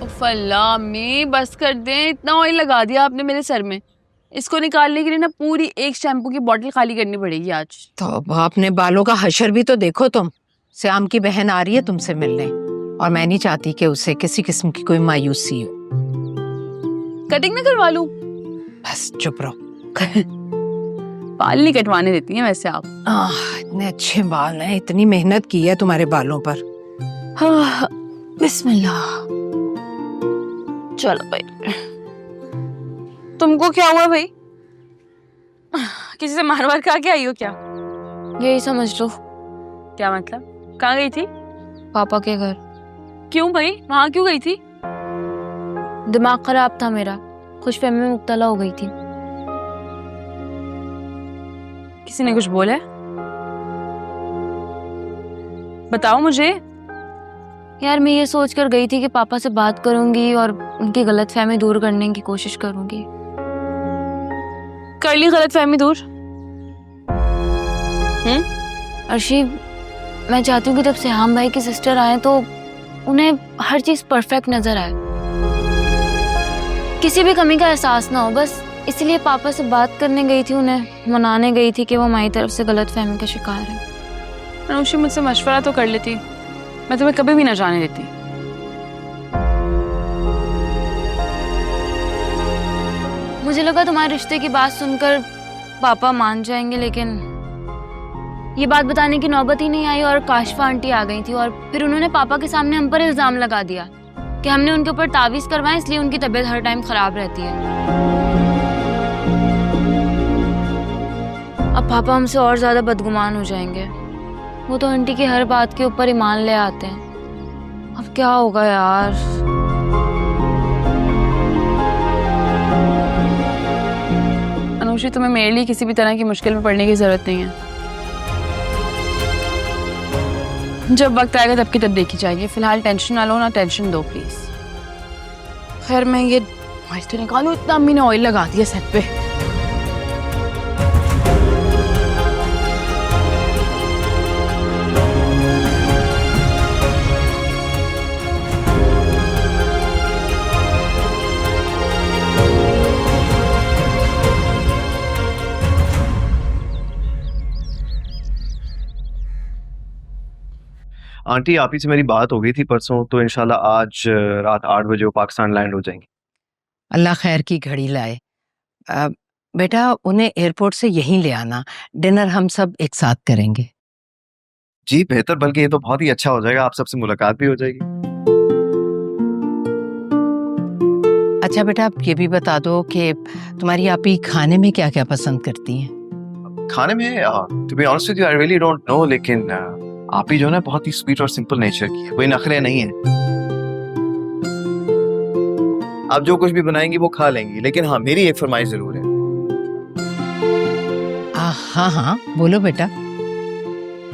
उफ अल्लाह में बस कर दें, इतना ऑयल लगा दिया आपने मेरे सर में। इसको निकालने के लिए ना पूरी एक शैम्पू की बोतल खाली करनी पड़ेगी आज। तो अब अपने बालों का हशर भी तो देखो तुम। श्याम की बहन आ रही है तुमसे मिलने और मैं नहीं चाहती कि उसे किसी किस्म की कोई मायूसी हो। कटिंग ना करवा लूं? बस चुप रहो। बाल नहीं कटवाने देती हैं वैसे आप। इतने अच्छे बाल हैं, इतनी मेहनत की है तुम्हारे बालों पर। हाँ, बिस्मिल्लाह। चलो भाई। तुमको क्या हुआ भाई? किसी से मार वार खा के आई हो क्या? यही समझ लो। क्या मतलब? कहाँ गई थी? पापा के घर। क्यों भाई, वहां क्यों गई थी? दिमाग खराब था मेरा, खुशफहमी में मुब्तला हो गई थी। किसी ने कुछ बोला है? बताओ मुझे। यार मैं ये सोच कर गई थी कि पापा से बात करूंगी और उनकी गलतफहमी दूर करने की कोशिश करूंगी। कर ली गलतफहमी दूर? अर्शी, मैं चाहती हूँ कि जब सिहाम भाई की सिस्टर आए तो उन्हें हर चीज परफेक्ट नजर आए, किसी भी कमी का एहसास ना हो। बस इसलिए पापा से बात करने गई थी, उन्हें मनाने गई थी कि वो हमारी तरफ से गलतफहमी का शिकार है। अनुषी मुझसे मशवरा तो कर लेती, मैं तुम्हें कभी भी ना जाने देती। मुझे लगा तुम्हारे रिश्ते की बात सुनकर पापा मान जाएंगे, लेकिन ये बात बताने की नौबत ही नहीं आई और काशिफा आंटी आ गई थी और फिर उन्होंने पापा के सामने हम पर इल्जाम लगा दिया कि हमने उनके ऊपर तावीज़ करवाए, इसलिए उनकी तबीयत हर टाइम खराब रहती है। अब पापा हमसे और ज्यादा बदगुमान हो जाएंगे। वो तो आंटी की हर बात के ऊपर ईमान ले आते हैं। अब क्या होगा यार? अनुषी, तुम्हें मेरे लिए किसी भी तरह की मुश्किल में पड़ने की जरूरत नहीं है। जब वक्त आएगा तब की तब देखी जाएगी। फिलहाल टेंशन ना लो, ना टेंशन दो प्लीज। खैर मैं ये तो निकालू, इतना अम्मी ने ऑयल लगा दिया सर पे। आंटी, आप ही से मेरी बात हो गई थी परसों, तो इंशाल्लाह आज रात 8 बजे वो पाकिस्तान लैंड हो जाएंगे। अल्लाह खैर की घड़ी लाए। बेटा उन्हें एयरपोर्ट से यहीं ले आना, डिनर हम सब एक साथ करेंगे। जी बेहतर, बल्कि ये तो बहुत ही अच्छा हो जाएगा, आप सबसे मुलाकात भी हो जाएगी। अच्छा बेटा, आप ये भी बता दो कि तुम्हारी आपी खाने में क्या क्या पसंद करती हैं? खाने में to be honest with you I really don't know, लेकिन आप ही जो है ना बहुत ही स्वीट और सिंपल नेचर की है, कोई नखरे नहीं है। आप जो कुछ भी बनाएंगी वो खा लेंगी, लेकिन हाँ मेरी एक फरमाइश जरूर है। हाँ हाँ बोलो बेटा।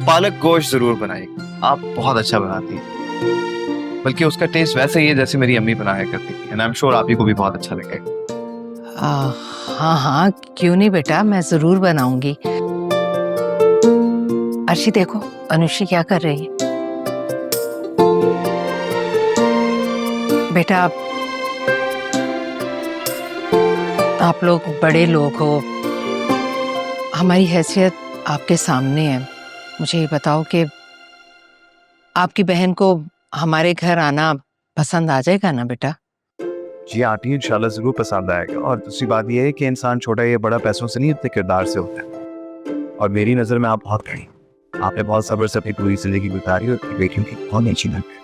पालक गोश्त जरूर बनाएगी, आप बहुत अच्छा बनाती हैं, बल्कि उसका टेस्ट वैसे ही है जैसे मेरी अम्मी बनाया करती थी, एंड आई एम श्योर आप ही को भी बहुत अच्छा लगेगा। हाँ हाँ क्यों नहीं बेटा, मैं जरूर बनाऊंगी। अर्शी देखो अनुषी क्या कर रही है। बेटा आप लोग बड़े लोग हो, हमारी हैसियत आपके सामने है। मुझे ये बताओ कि आपकी बहन को हमारे घर आना पसंद आ जाएगा ना बेटा? जी आंटी, इंशाल्लाह जरूर पसंद आएगा। और दूसरी बात यह है कि इंसान छोटा या बड़ा पैसों से नहीं, अपने किरदार से होता है। और मेरी नज़र में आप बहुत बड़ी, आपने बहुत सब्र से अपनी पूरी जिंदगी गुजारी और अपनी बेटियों की बहुत अच्छी नजर।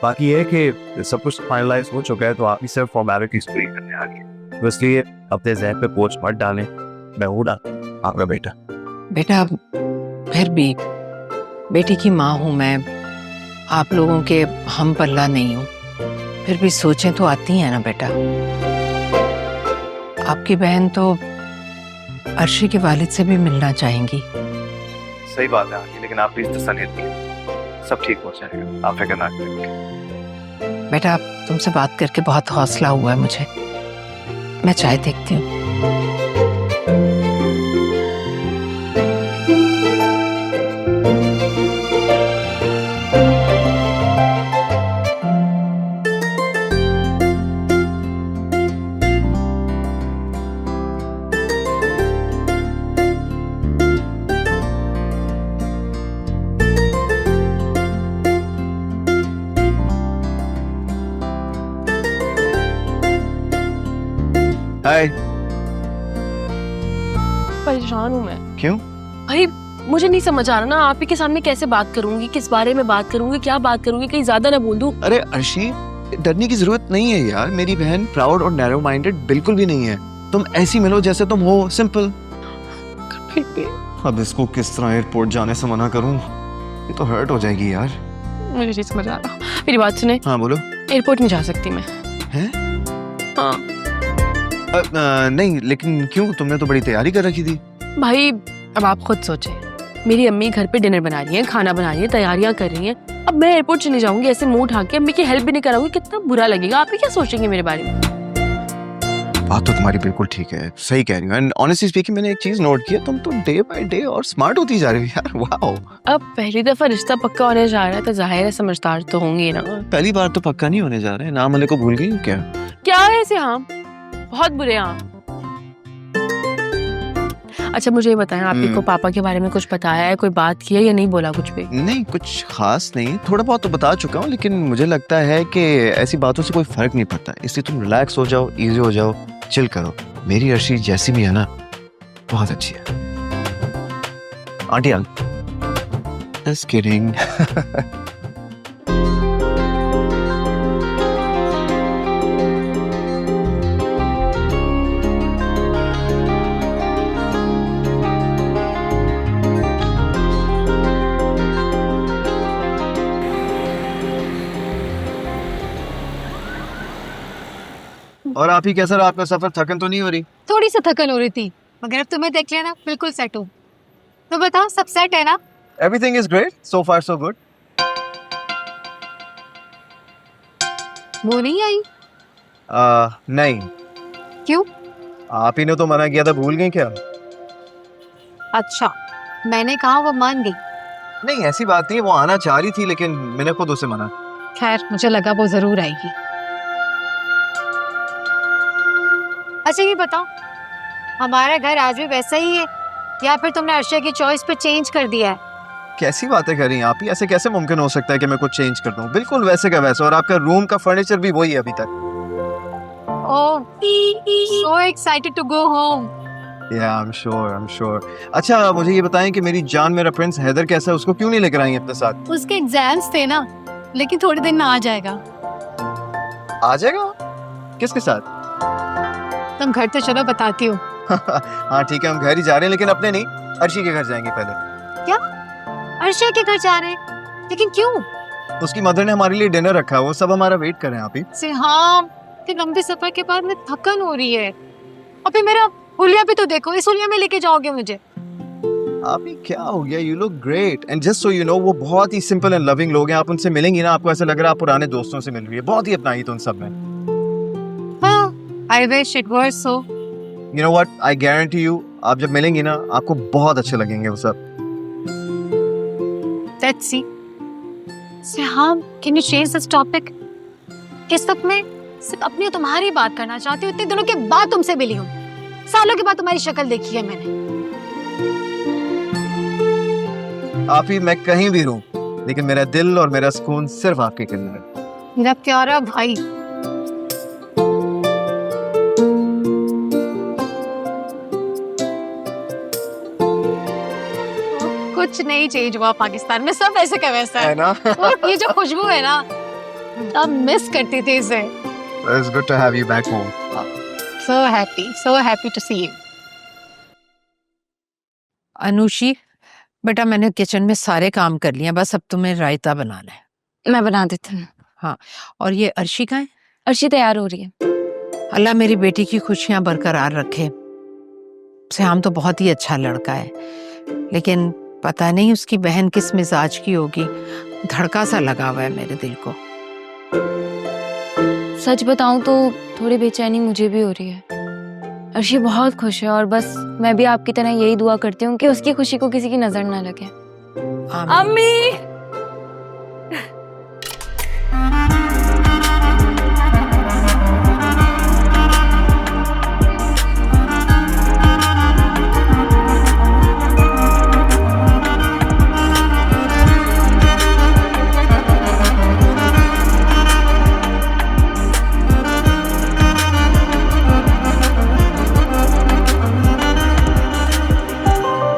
बाकी ये है कि सब कुछ फाइनलाइज हो चुका है, तो आप ही सिर्फ फॉर्मेलिटीज पूरी करने आ रही है, तो इसलिए अपने जहन पे बोझ मत डालें। मैं हूं ना आपका बेटा। बेटा फिर भी बेटी की माँ हूँ मैं, आप लोगों के हम पल्ला नहीं हूँ, फिर भी सोचें तो आती हैं ना बेटा। आपकी बहन तो अर्शी के वालिद से भी मिलना चाहेंगी। सही बात है आंटी, लेकिन आप प्लीज तसल्ली दीजिए, सब ठीक हो जाएगा, आप फिक्र ना करें। बेटा तुमसे बात करके बहुत हौसला हुआ है मुझे, मैं चाय देखती हूँ। बाय। परेशान हूँ मैं। क्यों? भाई मुझे नहीं समझ आ रहा ना, आप ही के सामने कैसे बात करूंगी, किस बारे में बात करूंगी, क्या बात करूंगी, कहीं ज्यादा ना बोल दूं। अरे अर्शी, डरने की जरूरत नहीं है यार। मेरी बहन प्राउड और नैरो माइंडेड बिल्कुल भी नहीं है। तुम ऐसी मिलो जैसे तुम हो, सिंपल। अब इसको किस तरह एयरपोर्ट जाने से मना करूं? ये तो हर्ट हो जाएगी यार। मुझे नहीं समझ आ रहा। मेरी बात सुने, हाँ बोलो। एयरपोर्ट नहीं जा सकती मैं। हैं? हाँ नहीं, लेकिन क्यों? तुमने तो बड़ी तैयारी कर रखी थी। भाई अब आप खुद सोचें, मेरी अम्मी घर पे डिनर बना रही है, खाना बना रही है, तैयारियां कर रही हैं। अब मैं एयरपोर्ट चली जाऊंगी ऐसे मुंह उठा के, अम्मी की हेल्प भी नहीं कराऊंगी, कितना बुरा लगेगा। आप ही क्या सोचेंगे मेरे बारे में? बात तो तुम्हारी बिल्कुल ठीक है, सही कह रही हो। एंड ऑनेस्टली स्पीकिंग, मैंने एक चीज नोट की है, तुम तो डे बाय डे और स्मार्ट होती जा रही हो यार। वाओ। अब पहली दफा रिश्ता पक्का होने जा रहा है तो जाहिर है समझदार तो होंगी ना। पहली बार तो पक्का नहीं होने जा रहे हैं। नाम वाले को भूल गई हो क्या? क्या है ऐसे? हाँ बहुत बुरे। हाँ अच्छा मुझे ये बताएं, आपके को पापा के बारे में कुछ बताया है, कोई बात की है या नहीं बोला कुछ भी? नहीं, कुछ खास नहीं। थोड़ा बहुत तो बता चुका हूँ, लेकिन मुझे लगता है कि ऐसी बातों से कोई फर्क नहीं पड़ता। इसलिए तुम रिलैक्स हो जाओ, इजी हो जाओ, चिल करो। मेरी अर्शी जैसी भी है ना, बहुत अच्छी है। Aunty just kidding. और आप ही कैसा रहा आपका सफर? थकन तो नहीं हो रही? थोड़ी सी थकन हो रही थी, मगर अब तुम्हें देख लिया ना, बिल्कुल सेट हूँ। तो बताओ, सब सेट है ना? Everything is great, so far so good. वो नहीं आई? नहीं। क्यों? आप ही ने तो मना किया था, भूल गई क्या? अच्छा, मैंने कहा वो मान गई। नहीं, ऐसी बात नहीं, वो आना चाह रही थी, लेकिन मैंने खुद उसे मना। खैर, मुझे लगा वो जरूर आएगी। अच्छा ये बताओ, हमारा घर आज भी वैसा ही है या फिर तुमने अर्शिया की चॉइस पे चेंज कर दिया है? कैसी बातें कर रही हैं आप ही? ऐसे कैसे मुमकिन हो सकता है कि मैं कुछ चेंज कर दूं? बिल्कुल वैसे का वैसा, और आपका रूम का फर्नीचर भी वही है अभी तक। ओह, so excited to go home. Yeah, I'm sure. अच्छा मुझे ये बताएं कि मेरी जान, मेरा प्रिंस हैदर कैसा है? उसको क्यों नहीं लेकर आई अपने साथ? उसके एग्जाम्स थे ना, लेकिन थोड़े दिन में आ जाएगा। आ जाएगा? किसके साथ? तुम घर तो चलो, बताती हूँ। हाँ ठीक है, हम घर ही जा रहे हैं, लेकिन अपने नहीं, अर्शी के घर जाएंगे पहले। क्या? अर्शिया के घर जा रहे हैं? लेकिन क्यों? उसकी मदर ने हमारे लिए डिनर रखा है, वो सब हमारा वेट कर रहे हैं। आप ही से हाँ, इतने लंबे सफर के बाद में थकन हो रही है। और फिर मेरा हुलिया भी तो देखो, इस हुलिया में लेके जाओगे मुझे? आप ही क्या हो गया? You look great. And just so you know, वो बहुत ही सिंपल एंड लविंग लोग हैं। आप उनसे मिलेंगी ना, आपको ऐसा लग रहा है आप पुराने दोस्तों से मिल रही है। बहुत ही अपनाई तो उन सब में। I wish it were so. You know what? I guarantee you, आप जब मिलेंगी ना, आपको बहुत अच्छे लगेंगे वो सब। Let's see. Siham, can you change this topic? इस वक्त मैं सिर्फ अपनी और तुम्हारी बात करना चाहती हूँ। इतने दिनों के बाद तुमसे मिली हूँ, सालों के बाद तुम्हारी शक्ल देखी है मैंने। आप ही, मैं कहीं भी रहूं, लेकिन मेरा दिल और मेरा सुकून सिर्फ आपके करीब है। मेरा प्यारा भाई। कुछ नहीं चेंज हुआ पाकिस्तान में, सब ऐसे का वैसा है ना? और ये जो खुशबू है ना, अब मिस करती थी इसे। It's good to have you back home. So happy to see you. अनुषी बेटा, मैंने किचन में सारे काम कर लिए, बस अब तुम्हें रायता बनाना है। मैं बना देती हूँ। हाँ, और ये अर्शी का है? अर्शी तैयार हो रही है। अल्लाह मेरी बेटी की खुशियां बरकरार रखे। सिहाम तो बहुत ही अच्छा लड़का है, लेकिन पता नहीं उसकी बहन किस मिजाज की होगी। धड़का सा लगा हुआ है मेरे दिल को। सच बताऊं तो थोड़ी बेचैनी मुझे भी हो रही है। अर्शी बहुत खुश है और बस मैं भी आपकी तरह यही दुआ करती हूँ कि उसकी खुशी को किसी की नजर ना लगे। आमीन। अम्मी